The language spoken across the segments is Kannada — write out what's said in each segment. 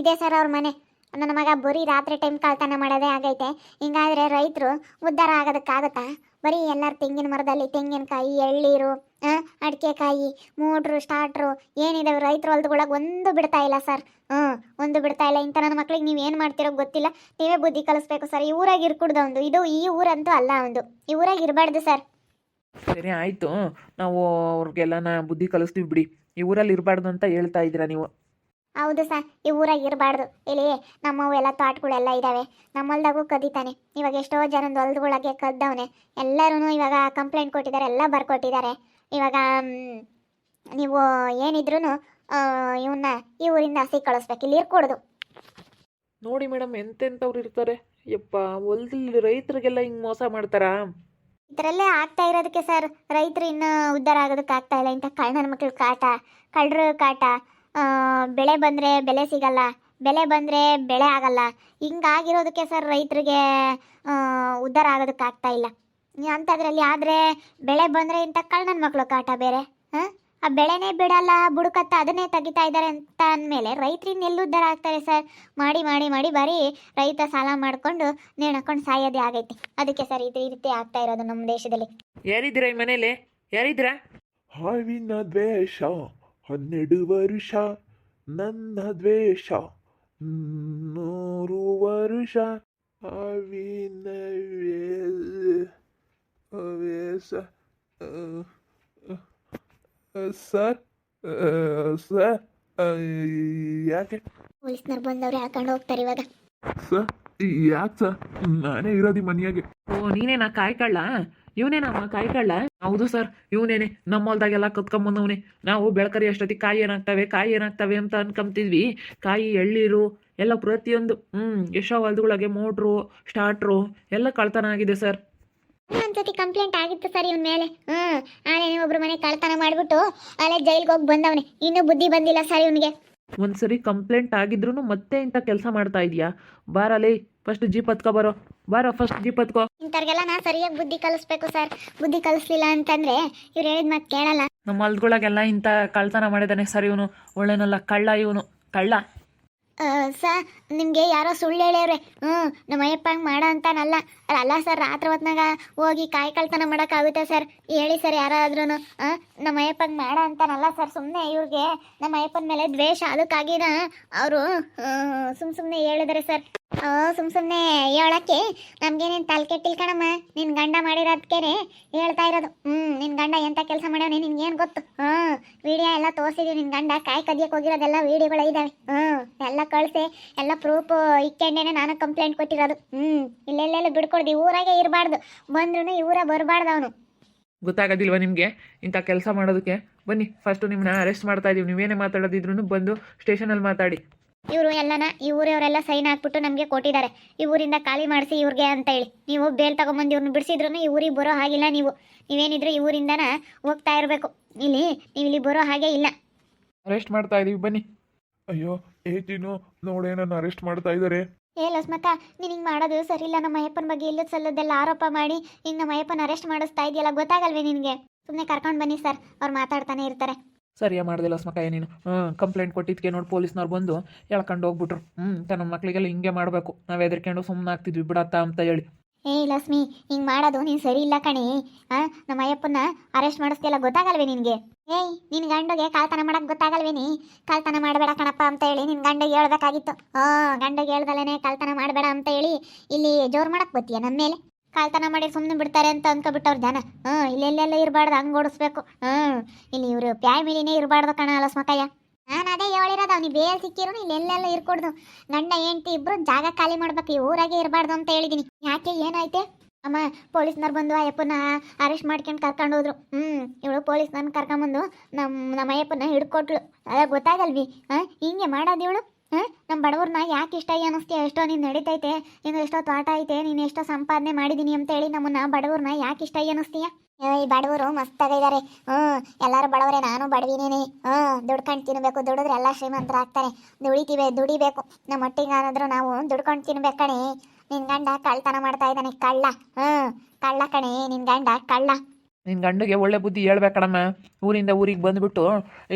ಇದೆ ಸರ್ ಅವ್ರ ಮನೆ. ನನ್ನ ಮಗ ಬರೀ ರಾತ್ರಿ ಟೈಮ್ ಕಳ್ತನ ಮಾಡೋದೇ ಆಗೈತೆ. ಹಿಂಗಾದ್ರೆ ರೈತರು ಉದ್ಧಾರ ಆಗೋದಕ್ಕಾಗತ್ತಾ? ಬರೀ ಎಲ್ಲರ ತೆಂಗಿನ ಮರದಲ್ಲಿ ತೆಂಗಿನಕಾಯಿ, ಎಳ್ಳೀರು, ಅಡಿಕೆಕಾಯಿ, ಮೋಟ್ರು, ಸ್ಟಾರ್ಟ್ರು ಏನಿದಾವೆ ರೈತರು ಹೊಲ್ದೊಳಗೆ ಒಂದು ಬಿಡ್ತಾ ಇಲ್ಲ ಸರ್. ಒಂದು ಬಿಡ್ತಾ ಇಲ್ಲ. ಇಂಥ ನನ್ನ ಮಕ್ಳಿಗೆ ನೀವು ಏನು ಮಾಡ್ತಿರೋ ಗೊತ್ತಿಲ್ಲ. ನೀವೇ ಬುದ್ಧಿ ಕಲಿಸ್ಬೇಕು ಸರ್. ಈ ಊರಾಗ ಇರ್ಕೂಡ್ದು ಒಂದು. ಇದು ಈ ಊರಂತೂ ಅಲ್ಲ ಒಂದು. ಈ ಊರಾಗ ಇರಬಾರ್ದು ಸರ್. ಸರಿ ಆಯಿತು, ನಾವು ಅವ್ರಿಗೆಲ್ಲ ಬುದ್ಧಿ ಕಲಿಸ್ತೀವಿ ಬಿಡಿ. ಈ ಊರಲ್ಲಿ ಇರಬಾರ್ದು ಅಂತ ಹೇಳ್ತಾ ಇದ್ದೀರಾ ನೀವು? ಹೌದು ಸರ್, ಈ ಊರಾಗ ಇರಬಾರ್ದು. ಇಲ್ಲಿ ನಮ್ಮವು ಎಲ್ಲ ತೋಟಗಳೆಲ್ಲ ಇದ್ದಾವೆ. ನಮ್ಮಲ್ದಾಗೂ ಕದೀತಾನೆ. ಇವಾಗ ಎಷ್ಟೋ ಜನದ ಹೊಲ್ದೊಳಗೆ ಕದ್ದವನೆ. ಎಲ್ಲರೂ ಇವಾಗ ಕಂಪ್ಲೇಂಟ್ ಕೊಟ್ಟಿದ್ದಾರೆ, ಎಲ್ಲ ಬರ್ಕೊಟ್ಟಿದ್ದಾರೆ. ಇವಾಗ ನೀವು ಏನಿದ್ರು ಇವನ್ನ ಈ ಊರಿಂದ ಹಸಿ ಕಳಿಸ್ಬೇಕು, ಇಲ್ಲಿ ಇರ್ಕೊಡ್ದು. ನೋಡಿ ಮೇಡಮ್, ಎಂತೆಂಥವ್ರು ಇರ್ತಾರೆ ಯಪ್ಪ. ಹೊಲದಲ್ಲಿ ರೈತರಿಗೆಲ್ಲ ಹಿಂಗೆ ಮೋಸ ಮಾಡ್ತಾರಾ? ಇದರಲ್ಲೇ ಆಗ್ತಾ ಇರೋದಕ್ಕೆ ಸರ್ ರೈತರು ಇನ್ನೂ ಉದ್ಧಾರ ಆಗೋದಕ್ಕೆ ಆಗ್ತಾ ಇಲ್ಲ. ಇಂಥ ಕಳ್ಳನ ಮಕ್ಳು ಕಾಟ, ಕಳ್ಳರ ಕಾಟ. ಬೆಳೆ ಬಂದರೆ ಬೆಲೆ ಸಿಗಲ್ಲ, ಬೆಲೆ ಬಂದರೆ ಬೆಳೆ ಆಗಲ್ಲ. ಹಿಂಗಾಗಿರೋದಕ್ಕೆ ಸರ್ ರೈತರಿಗೆ ಉದ್ಧಾರ ಆಗೋದಕ್ಕೆ ಆಗ್ತಾ ಇಲ್ಲ. ಅಂಥದ್ರಲ್ಲಿ ಆದರೆ ಬೆಳೆ ಬಂದರೆ ಇಂಥ ಕಳ್ಳನ ಮಕ್ಕಳು ಕಾಟ ಬೇರೆ. ಆ ಬೆಳೆನೇ ಬಿಡಲ್ಲ, ಬುಡಕತ್ತ ಅದನ್ನೇ ತೆಗಿತಾ ಇದ್ದಾರೆ ಅಂತ ಅಂದಮೇಲೆ ರೈತರಿಂದ ಎಲ್ಲಿ ಉದ್ಧಾರ ಆಗ್ತಾರೆ ಸರ್? ಮಾಡಿ ಮಾಡಿ ಮಾಡಿ ಬರೀ ರೈತ ಸಾಲ ಮಾಡಿಕೊಂಡು ನೇಣಕೊಂಡು ಸಾಯೋದೇ ಆಗೈತಿ. ಅದಕ್ಕೆ ಸರ್ ಈ ರೀತಿ ಆಗ್ತಾ ಇರೋದು ನಮ್ಮ ದೇಶದಲ್ಲಿ. ಯಾರಿದ್ದೀರಾ ಈ ಮನೇಲಿ? ಯಾರಿದ್ದೀರಾ? ಹಾವಿನ ದ್ವೇಷ 12 ವರುಷ, ನನ್ನ ದ್ವೇಷ 100 ವರುಷ. ಹಾವಿನ ವೇಷ. ಸರ್ ಸರ್ ಯಾಕೆ ಪೊಲೀಸ್ನವ್ರು ಬಂದವ್ರು ಹಾಕೊಂಡು ಹೋಗ್ತಾರೆ ಇವಾಗ. ಸರ್ ಯಾಕೆ ಸರ್? ನಾನೇ ಇರೋದು ಮನೆಯಾಗೆ. ಓ, ನೀನೇನಾ ಕಾಯ್ಕಳ್ಳ? ಇವನೇನಮ್ಮ ಕಾಯ್ಕಳ್ಳ? ಹೌದು ಸರ್, ಇವನೇನೆ. ನಮ್ಮ ಹೊಲ್ದಾಗೆಲ್ಲ ಕತ್ಕೊಂಬಂದವನೇ. ನಾವು ಬೆಳಕರಿ ಅಷ್ಟೊತ್ತಿಗೆ ಕಾಯಿ ಏನಾಗ್ತವೆ ಅಂತ ಅನ್ಕೊಂತಿದ್ವಿ. ಕಾಯಿ, ಎಳ್ಳೀರು ಎಲ್ಲ ಪ್ರತಿಯೊಂದು ಎಷ್ಟೋ ಹೊಲ್ದೊಳಗೆ ಮೋಟ್ರು, ಸ್ಟಾರ್ಟ್ರು ಎಲ್ಲ ಕಳ್ತನ ಆಗಿದೆ ಸರ್. ಒಂದ್ಸತಿ ಕಂಪ್ಲೇಂಟ್ ಆಗಿತ್ತು ಸರ್ ಇವನ ಮೇಲೆ. ಆನೇನೆ ಒಬ್ರು ಮನೆ ಕಳ್ತನ ಮಾಡಿಬಿಟ್ಟು ಅಲ್ಲೇ ಜೈಲ್ಗೆ ಹೋಗಿ ಬಂದವನೆ. ಇನ್ನೂ ಬುದ್ಧಿ ಬಂದಿಲ್ಲ ಸರ್ ಇವನಿಗೆ. ಒಂದ್ಸರಿ ಕಂಪ್ಲೇಂಟ್ ಆಗಿದ್ರು ಮತ್ತೆ ಇಂಥ ಕೆಲಸ ಮಾಡ್ತಾ ಇದೀಯಾ? ಬಾರಲ್ಲಿ ಫಸ್ಟ್ ಜೀಪ್ ಹತ್ಕೊ ಬರೋ. ಬಾರೋ, ಫಸ್ಟ್ ಜೀಪ್ ಹತ್ಕೋ. ಇಂಥವ್ರಿಗೆಲ್ಲ ನಾ ಸರಿಯಾಗಿ ಬುದ್ಧಿ ಕಲಿಸ್ಬೇಕು ಸರ್. ಬುದ್ಧಿ ಕಲಿಸ್ಲಿಲ್ಲ ಅಂತಂದ್ರೆ ಇವ್ರು ಹೇಳಿದ ಮಾತು ಕೇಳಲ್ಲ. ನಮ್ಮ ಹೊಲ್ದೊಳಗೆಲ್ಲ ಇಂಥ ಕಳ್ತನ ಮಾಡಿದಾನೆ ಸರ್ ಇವನು. ಒಳ್ಳೆನಲ್ಲ, ಕಳ್ಳ ಇವನು, ಕಳ್ಳ. ಸರ್ ನಿಮಗೆ ಯಾರೋ ಸುಳ್ಳು ಹೇಳ್ಯವ್ರೆ. ನಮ್ಮ ಅಯ್ಯಪ್ಪಂಗೆ ಮಾಡೋ ಅಂತಾನಲ್ಲ. ಅಲ್ಲ ಸರ್, ರಾತ್ರಿ ಹೊತ್ನಾಗ ಹೋಗಿ ಕಾಯಿ ಕಳ್ತನ ಮಾಡೋಕ್ಕಾಗುತ್ತೆ ಸರ್? ಹೇಳಿ ಸರ್ ಯಾರಾದ್ರೂ. ನಮ್ಮ ಅಯ್ಯಪ್ಪಂಗೆ ಮಾಡೋ ಅಂತಾನಲ್ಲ ಸರ್. ಸುಮ್ಮನೆ ಇವ್ರಿಗೆ ನಮ್ಮ ಅಯ್ಯಪ್ಪನ ಮೇಲೆ ದ್ವೇಷ, ಅದಕ್ಕಾಗಿನ ಅವರು ಸುಮ್ಮನೆ ಹೇಳಿದಾರೆ ಸರ್. ಸುಮ್ಮನೆ ಹೇಳಕ್ಕೆ ನಮ್ಗೇನೇನು ತಲೆ ಕೆಟ್ಟಿಲ್ ಕಣಮ್ಮ. ನಿನ್ನ ಗಂಡ ಮಾಡಿರೋದಕ್ಕೇನೆ ಹೇಳ್ತಾ ಇರೋದು. ನಿನ್ನ ಗಂಡ ಎಂಥ ಕೆಲಸ ಮಾಡ್ಯಾವನೆ ನಿನ್ಗೇನು ಗೊತ್ತು? ವಿಡಿಯೋ ಎಲ್ಲ ತೋರಿಸಿದೀವಿ. ನಿನ್ನ ಗಂಡ ಕಾಯಿ ಕದಿಯಕ್ಕೆ ಹೋಗಿರೋದೆಲ್ಲ ವಿಡಿಯೋಗಳು ಇದ್ದಾವೆ. ಎಲ್ಲ ಕಳಿಸಿ ಎಲ್ಲ ಪ್ರೂಫ್ ಇಕ್ಕೊಂಡೇನೆ ನಾನು ಕಂಪ್ಲೇಂಟ್ ಕೊಟ್ಟಿರೋದು. ಇಲ್ಲೆಲ್ಲೆಲ್ಲ ಬಿಡ್ಕೊಡ್ದು. ಊರಾಗೆ ಇರಬಾರ್ದು, ಬಂದ್ರೂ ಈ ಊರ ಬರಬಾರ್ದು ಅವನು. ಗೊತ್ತಾಗೋದಿಲ್ವಾ ನಿಮಗೆ ಇಂಥ ಕೆಲಸ ಮಾಡೋದಕ್ಕೆ? ಬನ್ನಿ, ಫಸ್ಟು ನಿಮ್ಮನ್ನ ಅರೆಸ್ಟ್ ಮಾಡ್ತಾ ಇದೀವಿ. ನೀವೇನೇ ಮಾತಾಡೋದಿದ್ರು ಬಂದು ಸ್ಟೇಷನಲ್ಲಿ ಮಾತಾಡಿ. ಇವರು ಎಲ್ಲನ ಈ ಊರವರೆಲ್ಲ ಸೈನ್ ಹಾಕ್ಬಿಟ್ಟು ನಮಗೆ ಕೊಟ್ಟಿದ್ದಾರೆ, ಈ ಊರಿಂದ ಖಾಲಿ ಮಾಡಿಸಿ ಇವ್ರಿಗೆ ಅಂತ ಹೇಳಿ. ನೀವು ಬೇಲ್ ತಗೊಂಬಂದು ಇವ್ರನ್ನ ಬಿಡಿಸಿದ್ರು ಈ ಊರಿಗೆ ಬರೋ ಹಾಗಿಲ್ಲ. ನೀವೇನಿದ್ರು ಈ ಊರಿಂದನ ಹೋಗ್ತಾ ಇರಬೇಕು. ನೀವು ಇಲ್ಲಿ ಬರೋ ಹಾಗೆ ಇಲ್ಲ. ಅರೆಸ್ಟ್ ಮಾಡ್ತಾ ಇದೀವಿ, ಬನ್ನಿ. ಅಯ್ಯೋ ಏಜಿನು ನೋಡೇ ನನ್ನ ಅರೆಸ್ಟ್ ಮಾಡ್ತಾ ಇದ್ದಾರೆ. ಲಸ್ಮಕ್ಕ, ನೀನು ಹಿಂಗೆ ಮಾಡೋದು ಸರಿ ಇಲ್ಲ. ನಮ್ಮ ಅಯ್ಯಪ್ಪನ ಬಗ್ಗೆ ಇಲ್ಲದ ಸಲ್ಲದೆಲ್ಲ ಆರೋಪ ಮಾಡಿ ಹಿಂಗೆ ನಮ್ಮ ಅಯ್ಯಪ್ಪನ ಅರೆಸ್ಟ್ ಮಾಡಿಸ್ತಾ ಇದೆಯಲ್ಲ, ಗೊತ್ತಾಗಲ್ವೇ ನಿನಗೆ? ಸುಮ್ಮನೆ ಕರ್ಕೊಂಡು ಬನ್ನಿ ಸರ್, ಅವ್ರು ಮಾತಾಡ್ತಾನೆ ಇರ್ತಾರೆ. ಸರಿಯಾ ಮಾಡ್ದಿಲ್ಲ ಸ್ಮಕ್ಕ ನೀನು. ಕಂಪ್ಲೇಂಟ್ ಕೊಟ್ಟಿದ್ದಕ್ಕೆ ನೋಡಿ ಪೊಲೀಸ್ನವ್ರು ಬಂದು ಎಳ್ಕೊಂಡು ಹೋಗ್ಬಿಟ್ರು. ನನ್ನ ಮಕ್ಳಿಗೆಲ್ಲ ಹಿಂಗೆ ಮಾಡಬೇಕು. ನಾವು ಹೆದರ್ಕೊಂಡು ಸುಮ್ಮನೆ ಆಗ್ತಿದ್ವಿ ಬಿಡತ್ತ ಅಂತ ಹೇಳಿ. ಲಕ್ಷ್ಮಿ, ಹಿಂಗೆ ಮಾಡೋದು ನೀನು ಸರಿ ಇಲ್ಲ ಕಣಿ. ನಮ್ಮ ಅಯ್ಯಪ್ಪನ ಅರೆಸ್ಟ್ ಮಾಡಿಸ್ತಿಯಲ್ಲ, ಗೊತ್ತಾಗಲ್ವೇ ನಿನಗೆ? ನಿನ್ನ ಗಂಡಗೆ ಕಳ್ತನ ಮಾಡಕ್ಕೆ ಗೊತ್ತಾಗಲ್ವೇನಿ? ಕಳ್ತನ ಮಾಡಬೇಡ ಕಣಪ್ಪ ಅಂತ ಹೇಳಿ ನಿನ್ನ ಗಂಡಗೆ ಹೇಳ್ಬೇಕಾಗಿತ್ತು. ಗಂಡಗೆ ಹೇಳ್ದಲೇ ಕಳ್ತನ ಮಾಡಬೇಡ ಅಂತ ಹೇಳಿ ಇಲ್ಲಿ ಜೋರು ಮಾಡಕ್ಕೆ ಬತ್ತೀಯ ನಮ್ಮ ಮೇಲೆ? ಕಳ್ತನ ಮಾಡಿ ಸುಮ್ಮನೆ ಬಿಡ್ತಾರೆ ಅಂತ ಅಂದ್ಕೊಬಿಟ್ಟವ್ರು ಜನ. ಇಲ್ಲೆಲ್ಲೆಲ್ಲ ಇರಬಾರ್ದು, ಹಂಗೆ ಓಡಿಸ್ಬೇಕು. ಇಲ್ಲಿ ಇವರು ಫ್ಯಾಮಿಲಿನೇ ಇರಬಾರ್ದು ಕಣ ಲಸ್ಮಕ್ಕಯ್ಯ. ನಾನು ಅದೇ ಹೇಳಿರೋದು, ಅವ್ನಿಗೆ ಬೇಲ್ ಸಿಕ್ಕಿರೋ ಇಲ್ಲೆಲ್ಲೆಲ್ಲ ಇರ್ಕೊಡ್ದು. ಗಂಡ ಹೆಂಡ್ತಿ ಇಬ್ರು ಜಾಗ ಖಾಲಿ ಮಾಡ್ಬೇಕು, ಈ ಊರಾಗೆ ಇರಬಾರ್ದು ಅಂತ ಹೇಳಿದೀನಿ. ಯಾಕೆ, ಏನಾಯ್ತೆ? ಅಮ್ಮ, ಪೊಲೀಸ್ನವ್ರು ಬಂದು ಅಯ್ಯಪ್ಪನ ಅರೆಸ್ಟ್ ಮಾಡ್ಕೊಂಡು ಕರ್ಕೊಂಡು ಹೋದ್ರು. ಇವಳು ಪೊಲೀಸ್ನವ್ರನ್ನ ಕರ್ಕೊಂಬಂದು ನಮ್ಮ ಅಯ್ಯಪ್ಪನ ಹಿಡ್ಕೊಟ್ಲು. ಅದ ಗೊತ್ತಾಗಲ್ವಿ? ಹಿಂಗೆ ಮಾಡೋದು ಇವಳು. ನಮ್ಮ ಬಡವ್ರನ್ನ ಯಾಕೆ ಇಷ್ಟ ಅನ್ನಿಸ್ತೀಯ? ಎಷ್ಟೋ ನೀನು ನಡೀತೈತೆ, ನೀನು ಎಷ್ಟೋ ತೋಟ ಐತೆ, ನೀನು ಎಷ್ಟೋ ಸಂಪಾದನೆ ಮಾಡಿದ್ದೀನಿ ಅಂತ ಹೇಳಿ ನಮ್ಮನ್ನ ಬಡವ್ರನ್ನ ಯಾಕೆ ಇಷ್ಟ ಅನ್ನಿಸ್ತೀಯ? ಈ ಬಡವರು ಮಸ್ತಾಗಿದ್ದಾರೆ. ಎಲ್ಲರೂ ಬಡವರೇ, ನಾನು ಬಡವಿನೇನೆ. ದುಡ್ಕೊಂಡು ತಿನ್ನಬೇಕು, ದುಡಿದ್ರೆ ಎಲ್ಲ ಶ್ರೀಮಂತರಾಗ್ತಾರೆ. ದುಡಿಬೇಕು. ನಮ್ಮ ಒಟ್ಟಿಗಾನಾದ್ರೂ ನಾವು ದುಡ್ಕೊಂಡು ತಿನ್ಬೇಕು ಕಣೆ. ನಿನ್ನ ಗಂಡ ಕಳ್ತನ ಮಾಡ್ತಾ ಇದ್ದಾನೆ, ಕಳ್ಳ. ಕಳ್ಳ ಕಣೆ ನಿನ್ನ ಗಂಡ, ಕಳ್ಳ. ನಿನ್ನ ಗಂಡಿಗೆ ಒಳ್ಳೆ ಬುದ್ಧಿ ಹೇಳ್ಬೇಕಣಮ್ಮ. ಊರಿಂದ ಊರಿಗೆ ಬಂದುಬಿಟ್ಟು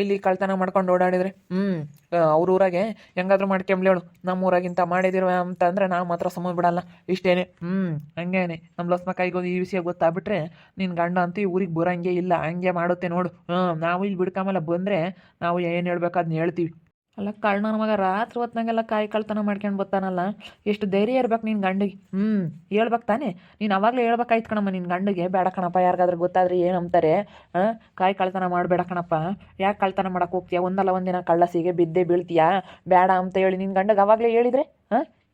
ಇಲ್ಲಿ ಕಳ್ತನ ಮಾಡ್ಕೊಂಡು ಓಡಾಡಿದ್ರೆ ಅವ್ರ ಊರಾಗೆ ಹೆಂಗಾದ್ರೂ ಮಾಡ್ಕೊಂಬ್ಲಿ ಹೇಳು. ನಮ್ಮ ಊರಾಗಿಂತ ಮಾಡಿದಿರುವ ಅಂತ ಅಂದ್ರೆ ನಾವು ಮಾತ್ರ ಸುಮ್ಮ ಬಿಡಲ್ಲ. ಇಷ್ಟೇನೆ. ಹಂಗೇನೆ ನಮ್ಮ ಲಸ್ಮಕ್ಕಾಯಿಗೆ ಈ ವಿಷಯ ಗೊತ್ತಾಗ್ಬಿಟ್ರೆ ನಿನ್ನ ಗಂಡ ಅಂತೂ ಈ ಊರಿಗೆ ಬರೋಂಗೆ ಇಲ್ಲ. ಹಂಗೆ ಮಾಡುತ್ತೆ ನೋಡು. ನಾವು ಇಲ್ಲಿ ಬಿಡ್ಕೊಂಬಲ್ಲ ಬಂದರೆ ನಾವು ಏನು ಹೇಳ್ಬೇಕು ಅದನ್ನ ಹೇಳ್ತೀವಿ. ಅಲ್ಲ ಕಳ್ಳನ ಮಗ ರಾತ್ರಿ ಹೊತ್ನಾಗೆಲ್ಲ ಕಾಯಿ ಕಳ್ತನ ಮಾಡ್ಕೊಂಡು ಬರ್ತಾನಲ್ಲ, ಎಷ್ಟು ಧೈರ್ಯ ಇರ್ಬೇಕು ನಿನ್ನ ಗಂಡಿಗೆ. ಹೇಳ್ಬೇಕು ತಾನೇ. ನೀನು ಅವಾಗಲೇ ಹೇಳ್ಬೇಕಾಯ್ತು ಕಣಮ್ಮ ನಿನ್ನ ಗಂಡಿಗೆ. ಬೇಡ ಕಣಪ್ಪ, ಯಾರಿಗಾದ್ರೂ ಗೊತ್ತಾದ್ರೆ ಏನು ಅಂತಾರೆ, ಕಾಯಿ ಕಳ್ತನ ಮಾಡಬೇಡ ಕಣಪ್ಪ, ಯಾಕೆ ಕಳ್ತನ ಮಾಡಕ್ಕೆ ಹೋಗ್ತೀಯಾ, ಒಂದಲ್ಲ ಒಂದಿನ ಕಳ್ಳಸಿಗೆ ಬಿದ್ದೇ ಬೀಳ್ತೀಯಾ, ಬೇಡ ಅಂತ ಹೇಳಿ ನಿನ್ನ ಗಂಡಗೆ ಅವಾಗಲೇ ಹೇಳಿದರೆ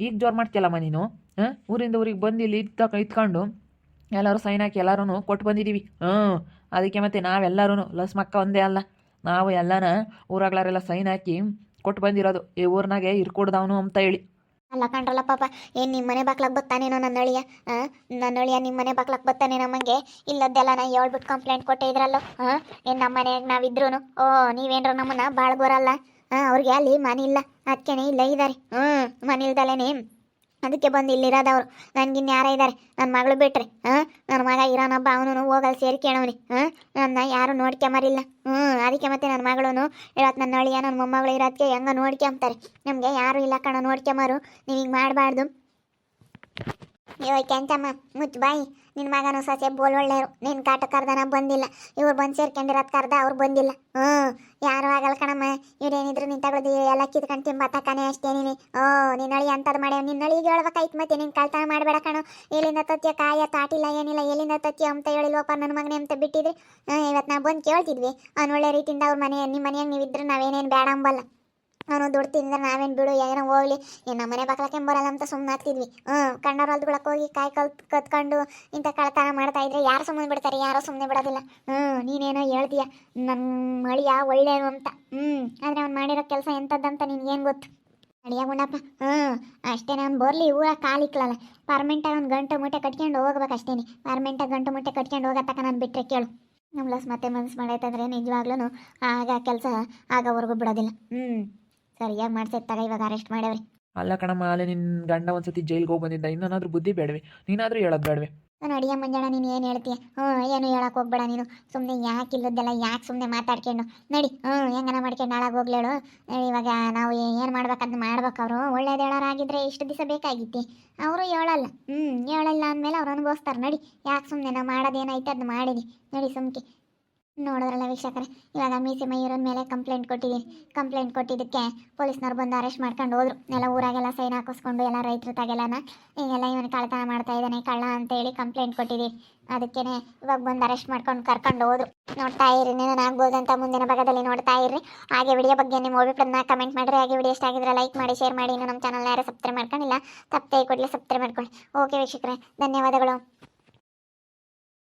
ಈಗ ಜೋರು ಮಾಡ್ತೀಯಲ್ಲಮ್ಮ ನೀನು. ಊರಿಂದ ಊರಿಗೆ ಬಂದು ಇಲ್ಲಿ ಇತ್ಕೊಂಡು ಎಲ್ಲರೂ ಸೈನ್ ಹಾಕಿ ಎಲ್ಲರೂ ಕೊಟ್ಟು ಬಂದಿದ್ದೀವಿ. ಅದಕ್ಕೆ ಮತ್ತೆ ನಾವೆಲ್ಲರೂ ಲಸ್ಮಕ್ಕ ಒಂದೇ ಅಲ್ಲ, ನಾವು ಎಲ್ಲನ ಊರಾಗ್ಲಾರೆಲ್ಲ ಸೈನ್ ಹಾಕಿ ಕೊಟ್ಟು ಬಂದಿರೋದು ಈ ಊರಿನಾಗೆ ಇರ್ಕೊಡ್ದವನು ಅಂತ ಹೇಳಿ. ಅಲ್ಲ ಕಣ್ರಲ್ಲ ಪಾಪ, ಏನು ನಿಮ್ಮ ಮನೆ ಬಾಕ್ಲಾಗ ಬರ್ತಾನೇನೋ ನನ್ನ ಅಳಿಯ ನಿಮ್ಮ ಮನೆ ಬಾಕ್ಲಾಗ ಬರ್ತಾನೆ ನಮಗೆ. ಇಲ್ಲದ್ದೆಲ್ಲ ನಾ ಹೇಳ್ಬಿಟ್ಟು ಕಂಪ್ಲೇಂಟ್ ಕೊಟ್ಟೆ ಇದ್ರಲ್ಲೋ. ಏನು ನಮ್ಮ ಮನೆಯಾಗ ನಾವಿದ್ರೂ ನೀವೇನ್ರ ನಮ್ಮನ್ನ ಭಾಳ ಬರಲ್ಲ. ಅವ್ರಿಗೆ ಅಲ್ಲಿ ಮನೆ ಇಲ್ಲ, ಅದಕ್ಕೇನೆ ಇಲ್ಲ ಇದ್ದಾರೆ. ಮನೆ ಇಲ್ದಲೇನೆ ಅದಕ್ಕೆ ಬಂದು ಇಲ್ಲಿರೋದವ್ರು. ನನಗಿನ್ನು ಯಾರ ಇದ್ದಾರೆ, ನನ್ನ ಮಗಳು ಬಿಟ್ರೆ ನನ್ನ ಮಗ ಇರೋನೊಬ್ಬ, ಅವನು ಹೋಗಲ್ಲಿ ಸೇರ್ಕೇಳವ್ನಿ. ನನ್ನ ಯಾರು ನೋಡ್ಕೊಂಬರಿಲ್ಲ. ಅದಕ್ಕೆ ಮತ್ತೆ ನನ್ನ ಮಗಳು ಇವತ್ತು ನನ್ನ ಅಳಿಯ ನನ್ನ ಮೊಮ್ಮಗಳು ಇರೋದಕ್ಕೆ ಹೆಂಗ ನೋಡ್ಕೊಂತಾರೆ. ನಮಗೆ ಯಾರು ಇಲ್ಲ ಕಣ ನೋಡ್ಕೊಂಬರು. ನೀವು ಹಿಂಗೆ ಮಾಡಬಾರ್ದು. ಕೆಂಚಮ್ಮ ಮುಚ್ಚು ಬಾಯಿ. ನಿನ್ನ ಮಗನೂ ಸೊಸೆ ಬೋಲ್ ಒಳ್ಳೆಯರು. ನಿನ್ನ ಕಾಟ ಕರ್ದನ ಬಂದಿಲ್ಲ, ಇವ್ರು ಬಂದು ಸೇರ್ಕೊಂಡಿರೋದು ಕರ್ದ ಅವ್ರು ಬಂದಿಲ್ಲ. ಯಾರು ಆಗಲ್ಲ ಕಣಮ್ಮ. ಇವ್ರೇನಿದ್ರು ನಿನ್ ತಗೊಳ್ದು ಎಲ್ಲ ಕಿತ್ಕೊಂಡು ತಿಂಬತ್ತಾನೆ ಅಷ್ಟೇ. ನೀನು ನಿನ್ನ ಅಳಿ ಅಂಥದ್ದು ಮಾಡ್ಯಾವ. ನಿನ್ನ ಅಳಿಗೆ ಹೇಳ್ಬೇಕಾಯ್ತು ಮತ್ತೆ. ನೀನು ಕಳ್ತನ ಮಾಡಬೇಡ ಕಣೋ. ಎಲ್ಲಿಂದ ತತ್ತಿಯ ಕಾಯ ತಾಟಿಲ್ಲ ಏನಿಲ್ಲ, ಎಲ್ಲಿಂದ ತತ್ತಿಯ ಅಂತ ಹೇಳಿಲ್ವಪ್ಪ ನನ್ನ ಮಗನೇ ಅಂತ ಬಿಟ್ಟಿದ್ರಿ. ಇವತ್ತು ನಾವು ಬಂದು ಕೇಳ್ತಿದ್ವಿ. ಅವ್ನು ಒಳ್ಳೆ ರೀತಿಯಿಂದ ಅವ್ರ ಮನೆ ನಿಮ್ಮ ಮನೆಯಾಗ ನೀವಿದ್ರೆ ನಾವೇನೇನು ಬೇಡ ಅಂಬಲ್ಲ. ಅವನು ದುಡ್ಡು ತಿಂದ್ರೆ ನಾವೇನು ಬಿಡು, ಏನೋ ಹೋಗ್ಲಿ, ನಮ್ಮ ಮನೆ ಬಾಕ್ಲಕ್ಕೆ ಬರಲ್ಲ ಅಂತ ಸುಮ್ಮನೆ ಆಗ್ತಿದ್ವಿ. ಕಣ್ಣವ್ರ ಹೊಲ್ದುಗಳಕ್ಕೆ ಹೋಗಿ ಕಾಯಿ ಕತ್ಕೊಂಡು ಇಂಥ ಕಳ್ತನ ಮಾಡ್ತಾ ಇದ್ರೆ ಯಾರು ಸುಮ್ಮನೆ ಬಿಡ್ತಾರೆ? ಯಾರೋ ಸುಮ್ಮನೆ ಬಿಡೋದಿಲ್ಲ. ನೀನೇನೋ ಹೇಳ್ತೀಯ ನನ್ನ ಮಳಿಯ ಒಳ್ಳೆಯನು ಅಂತ. ಆದರೆ ಅವ್ನು ಮಾಡಿರೋ ಕೆಲಸ ಎಂಥದ್ದಂತ ನಿನ್ಗೇನು ಗೊತ್ತು? ಅಡಿಯ ಗುಂಡಪ್ಪ. ಅಷ್ಟೇ. ಅವ್ನು ಬರಲಿ ಊರ ಕಾಲಿಕ್ಲಲ್ಲ, ಪರ್ಮೆಂಟಾಗಿ ಒಂದು ಗಂಟು ಮುಟ್ಟೆ ಕಟ್ಕೊಂಡು ಹೋಗ್ಬೇಕು ಅಷ್ಟೇನೆ. ಪರ್ಮೆಂಟಾಗಿ ಗಂಟು ಮುಟ್ಟೆ ಕಟ್ಕೊಂಡು ಹೋಗತ್ತಕ ನಾನು ಬಿಟ್ಟರೆ ಕೇಳು. ನಮ್ಲಸ್ ಮತ್ತೆ ಮನ್ಸು ಮಾಡೈತಂದ್ರೆ ನಿಜವಾಗ್ಲೂ ಆಗ ಕೆಲಸ ಆಗೋವರೆಗೂ ಬಿಡೋದಿಲ್ಲ. ಸರಿಯಾಗಿ ಮಾಡ್ಸೈತೆ ತಗ, ಇವಾಗ ಅರೆಸ್ಟ್ ಮಾಡ್ಯಾವ್ರಿ. ಅಲ್ಲ ಕಣಮ್ಮ, ಅಲ್ಲೇ ನಿನ್ನ ಗಂಡ ಒಂದ್ಸತಿ ಜೈಲ್ಗೆ ಹೋಗಿ ಬಂದಿದ್ದ, ಇನ್ನೇನಾದ್ರೂ ಬುದ್ಧಿ ಬೇಡವೆ? ನೀನಾದರೂ ಹೇಳೋದು ಬೇಡವೆ? ನಾನು ಅಡಿಯ ಮಂಜಾಣ, ನೀನು ಏನು ಹೇಳ್ತೀಯ? ಏನು ಹೇಳಕ್ಕೆ ಹೋಗ್ಬೇಡ ನೀನು. ಸುಮ್ಮನೆ ಯಾಕೆ ಇಲ್ಲದ್ದೆಲ್ಲ ಯಾಕೆ ಸುಮ್ಮನೆ ಮಾತಾಡ್ಕೊಂಡು ನಡಿ. ಹೆಂಗನ ಮಾಡ್ಕೊಂಡು ಹಾಳಾಗಿ ಹೋಗ್ಲೇಳು. ಇವಾಗ ನಾವು ಏನು ಮಾಡ್ಬೇಕಂತ ಮಾಡ್ಬೇಕು. ಅವರು ಒಳ್ಳೇದು ಹೇಳೋರಾಗಿದ್ರೆ ಇಷ್ಟು ದಿವಸ ಬೇಕಾಗಿತ್ತು. ಅವರು ಹೇಳಲ್ಲ. ಹೇಳಲ್ಲ ಅಂದಮೇಲೆ ಅವ್ರು ಅನುಭವಿಸ್ತಾರೆ. ನಡಿ, ಯಾಕೆ ಸುಮ್ಮನೆ ನಾವು ಮಾಡೋದೇನೈತೆ ಅದನ್ನ ಮಾಡಿದಿ. ನಡಿ ಸುಮ್ಕೆ. ನೋಡಿದ್ರಲ್ಲ ವೀಕ್ಷಕರೇ, ಇವಾಗ ಮೀಸೆ ಮಯೂರನ ಮೇಲೆ ಕಂಪ್ಲೇಂಟ್ ಕೊಟ್ಟಿದ್ದೀನಿ. ಕಂಪ್ಲೇಂಟ್ ಕೊಟ್ಟಿದ್ದಕ್ಕೆ ಪೊಲೀಸ್ನವ್ರು ಬಂದು ಅರೆಸ್ಟ್ ಮಾಡ್ಕೊಂಡು ಹೋದ್ರು. ಎಲ್ಲ ಊರಾಗೆಲ್ಲ ಸೈನ್ ಹಾಕಿಸ್ಕೊಂಡು ಎಲ್ಲ ರೈತರು ತಾಗೆಲ್ಲನ ಹಿಂಗೆಲ್ಲ ಇವನು ಕಳ್ತನ ಮಾಡ್ತಾ ಇದ್ದಾನೆ ಕಳ್ಳ ಅಂತೇಳಿ ಕಂಪ್ಲೇಂಟ್ ಕೊಟ್ಟಿದ್ದೀವಿ. ಅದಕ್ಕೇ ಇವಾಗ ಬಂದು ಅರೆಸ್ಟ್ ಮಾಡ್ಕೊಂಡು ಕರ್ಕೊಂಡು ಹೋದ್ರು. ನೋಡ್ತಾ ಇರಿ, ನೀನು ಆಗ್ಬೋದು ಅಂತ ಮುಂದಿನ ಭಾಗದಲ್ಲಿ ನೋಡ್ತಾ ಇರ್ರಿ. ಹಾಗೆ ವಿಡಿಯೋ ಬಗ್ಗೆ ನಿಮ್ಮ ಅಭಿಪ್ರಾಯನ ಕಮೆಂಟ್ ಮಾಡಿರಿ. ಹಾಗೆ ವಿಡಿಯೋ ಇಷ್ಟ ಆಗಿದ್ರೆ ಲೈಕ್ ಮಾಡಿ, ಶೇರ್ ಮಾಡಿ. ಇನ್ನು ನಮ್ಮ ಚಾನಲ್ ಯಾರು ಸಬ್ಸ್ಕ್ರೈಬ್ ಮಾಡ್ಕೊಂಡಿಲ್ಲ, ತಪ್ಪದೆ ಕೊಡಲಿ ಸಬ್ಸ್ಕ್ರೈಬ್ ಮಾಡ್ಕೊಳ್ಳಿ. ಓಕೆ ವೀಕ್ಷಕರೇ, ಧನ್ಯವಾದಗಳು.